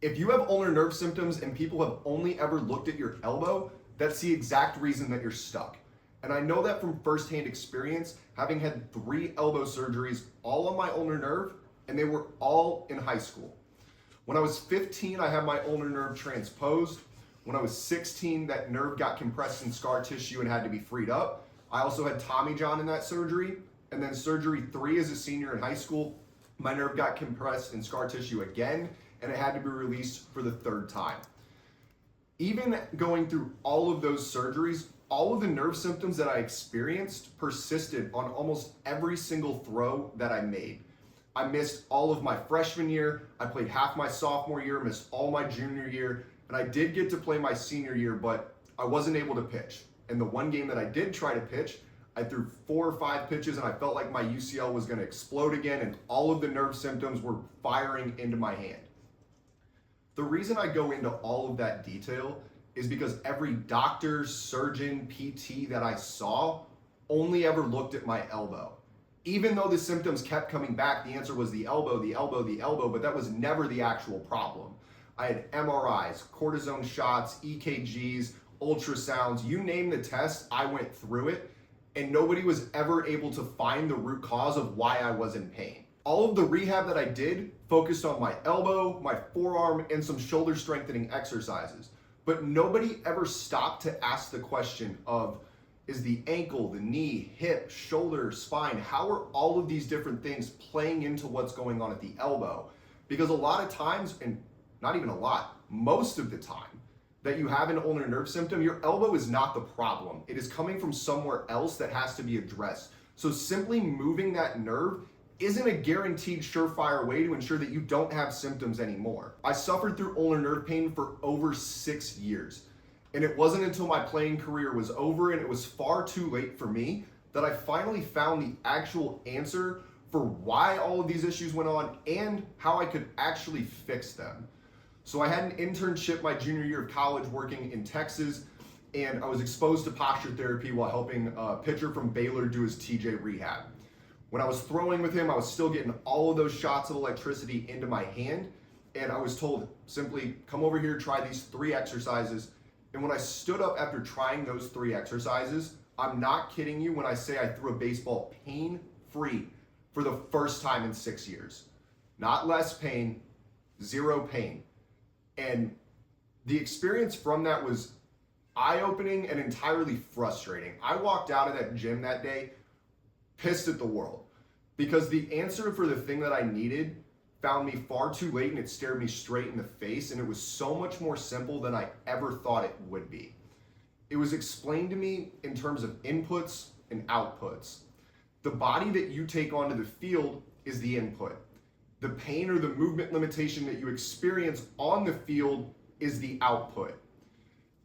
If you have ulnar nerve symptoms and people have only ever looked at your elbow, that's the exact reason that you're stuck. And I know that from firsthand experience, having had 3 elbow surgeries, all on my ulnar nerve, and they were all in high school. When I was 15, I had my ulnar nerve transposed. When I was 16, that nerve got compressed in scar tissue and had to be freed up. I also had Tommy John in that surgery. And then surgery 3 as a senior in high school, my nerve got compressed in scar tissue again, and it had to be released for the 3rd time. Even going through all of those surgeries, all of the nerve symptoms that I experienced persisted on almost every single throw that I made. I missed all of my freshman year, I played half my sophomore year, missed all my junior year, and I did get to play my senior year, but I wasn't able to pitch. And the one game that I did try to pitch, I threw 4 or 5 pitches and I felt like my UCL was gonna explode again, and all of the nerve symptoms were firing into my hand. The reason I go into all of that detail is because every doctor, surgeon, PT that I saw only ever looked at my elbow. Even though the symptoms kept coming back, the answer was the elbow, the elbow, the elbow, but that was never the actual problem. I had MRIs, cortisone shots, EKGs, ultrasounds, you name the test, I went through it, and nobody was ever able to find the root cause of why I was in pain. All of the rehab that I did focused on my elbow, my forearm, and some shoulder strengthening exercises. But nobody ever stopped to ask the question of, is the ankle, the knee, hip, shoulder, spine, how are all of these different things playing into what's going on at the elbow? Because a lot of times, and not even a lot, most of the time, that you have an ulnar nerve symptom, your elbow is not the problem. It is coming from somewhere else that has to be addressed. So simply moving that nerve isn't a guaranteed surefire way to ensure that you don't have symptoms anymore. I suffered through ulnar nerve pain for over 6 years. And it wasn't until my playing career was over and it was far too late for me that I finally found the actual answer for why all of these issues went on and how I could actually fix them. So I had an internship my junior year of college working in Texas, and I was exposed to posture therapy while helping a pitcher from Baylor do his TJ rehab. When I was throwing with him, I was still getting all of those shots of electricity into my hand, and I was told, simply come over here, try these 3 exercises. And when I stood up after trying those 3 exercises, I'm not kidding you when I say I threw a baseball pain-free for the first time in 6 years. Not less pain, 0 pain. And the experience from that was eye-opening and entirely frustrating. I walked out of that gym that day pissed at the world because the answer for the thing that I needed found me far too late, and it stared me straight in the face, and it was so much more simple than I ever thought it would be. It was explained to me in terms of inputs and outputs. The body that you take onto the field is the input. The pain or the movement limitation that you experience on the field is the output.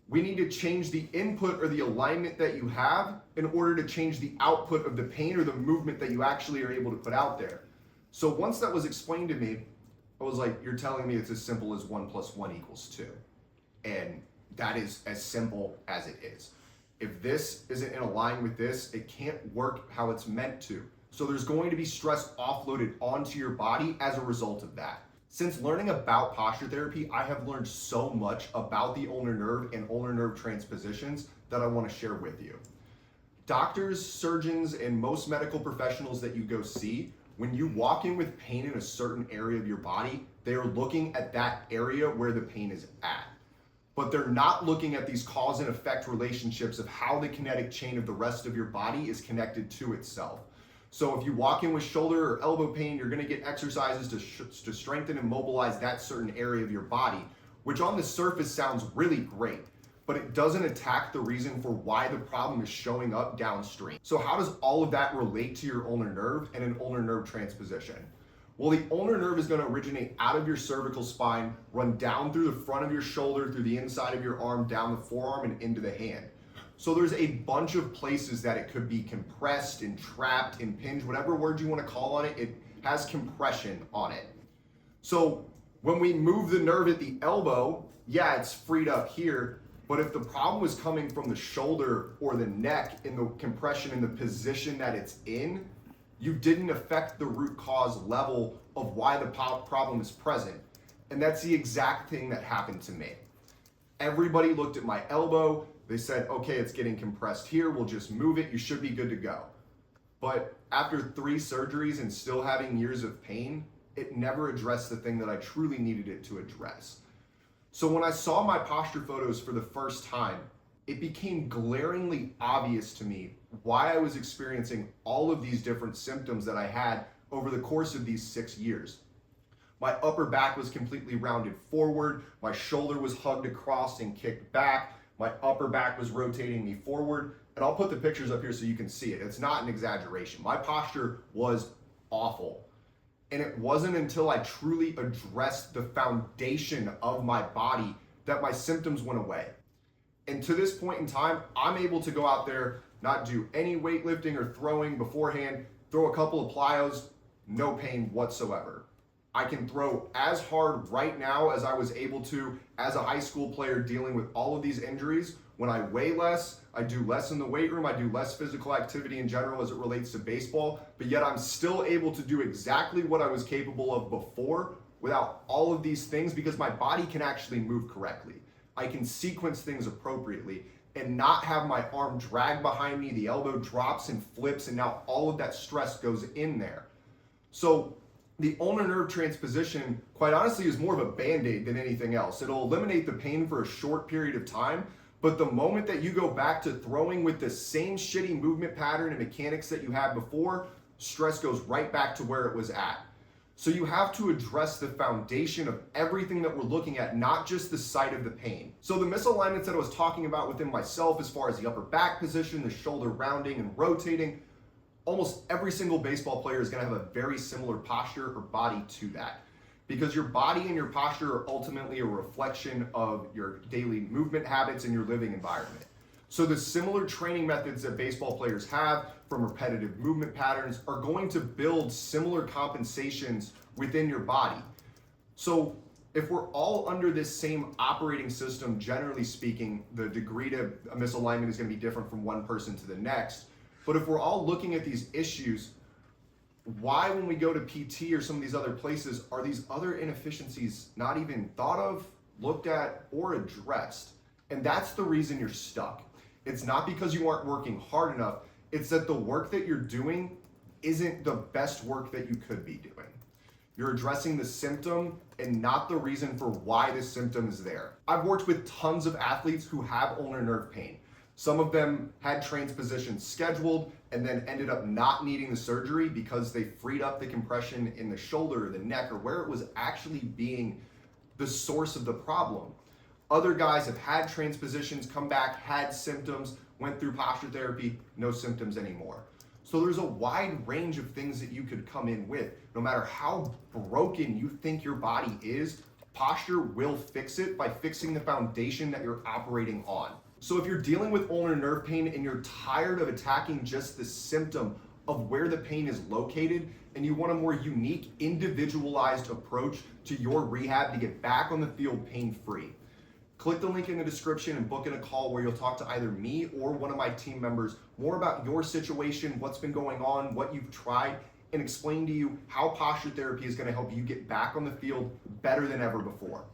We need to change the input or the alignment that you have in order to change the output of the pain or the movement that you actually are able to put out there. So once that was explained to me, I was like, you're telling me it's as simple as 1 + 1 = 2. And that is as simple as it is. If this isn't in line with this, it can't work how it's meant to. So there's going to be stress offloaded onto your body as a result of that. Since learning about posture therapy, I have learned so much about the ulnar nerve and ulnar nerve transpositions that I want to share with you. Doctors, surgeons, and most medical professionals that you go see, when you walk in with pain in a certain area of your body, they are looking at that area where the pain is at. But they're not looking at these cause and effect relationships of how the kinetic chain of the rest of your body is connected to itself. So if you walk in with shoulder or elbow pain, you're gonna get exercises to strengthen and mobilize that certain area of your body, which on the surface sounds really great, but it doesn't attack the reason for why the problem is showing up downstream. So how does all of that relate to your ulnar nerve and an ulnar nerve transposition? Well, the ulnar nerve is gonna originate out of your cervical spine, run down through the front of your shoulder, through the inside of your arm, down the forearm, and into the hand. So there's a bunch of places that it could be compressed, entrapped, impinged, whatever word you want to call on it, it has compression on it. So when we move the nerve at the elbow, yeah, it's freed up here, but if the problem was coming from the shoulder or the neck in the compression in the position that it's in, you didn't affect the root cause level of why the problem is present. And that's the exact thing that happened to me. Everybody looked at my elbow. They said, okay, it's getting compressed here. We'll just move it. You should be good to go. But after 3 surgeries and still having years of pain, it never addressed the thing that I truly needed it to address. So when I saw my posture photos for the first time, it became glaringly obvious to me why I was experiencing all of these different symptoms that I had over the course of these 6 years. My upper back was completely rounded forward, my shoulder was hugged across and kicked back, my upper back was rotating me forward, and I'll put the pictures up here so you can see it. It's not an exaggeration. My posture was awful. And it wasn't until I truly addressed the foundation of my body that my symptoms went away. And to this point in time, I'm able to go out there, not do any weightlifting or throwing beforehand, throw a couple of plyos, no pain whatsoever. I can throw as hard right now as I was able to as a high school player dealing with all of these injuries. When I weigh less, I do less in the weight room, I do less physical activity in general as it relates to baseball, but yet I'm still able to do exactly what I was capable of before without all of these things because my body can actually move correctly. I can sequence things appropriately and not have my arm drag behind me, the elbow drops and flips, and now all of that stress goes in there. So the ulnar nerve transposition, quite honestly, is more of a Band-Aid than anything else. It'll eliminate the pain for a short period of time, but the moment that you go back to throwing with the same shitty movement pattern and mechanics that you had before, stress goes right back to where it was at. So you have to address the foundation of everything that we're looking at, not just the site of the pain. So the misalignments that I was talking about within myself, as far as the upper back position, the shoulder rounding and rotating, almost every single baseball player is going to have a very similar posture or body to that, because your body and your posture are ultimately a reflection of your daily movement habits and your living environment. So the similar training methods that baseball players have from repetitive movement patterns are going to build similar compensations within your body. So if we're all under this same operating system, generally speaking, the degree to a misalignment is going to be different from one person to the next. But if we're all looking at these issues, why, when we go to PT or some of these other places, are these other inefficiencies not even thought of, looked at, or addressed? And that's the reason you're stuck. It's not because you aren't working hard enough. It's that the work that you're doing isn't the best work that you could be doing. You're addressing the symptom and not the reason for why the symptom is there. I've worked with tons of athletes who have ulnar nerve pain. Some of them had transpositions scheduled and then ended up not needing the surgery because they freed up the compression in the shoulder or the neck or where it was actually being the source of the problem. Other guys have had transpositions, come back, had symptoms, went through posture therapy, no symptoms anymore. So there's a wide range of things that you could come in with. No matter how broken you think your body is, posture will fix it by fixing the foundation that you're operating on. So if you're dealing with ulnar nerve pain and you're tired of attacking just the symptom of where the pain is located, and you want a more unique, individualized approach to your rehab to get back on the field pain-free, click the link in the description and book in a call where you'll talk to either me or one of my team members more about your situation, what's been going on, what you've tried, and explain to you how posture therapy is going to help you get back on the field better than ever before.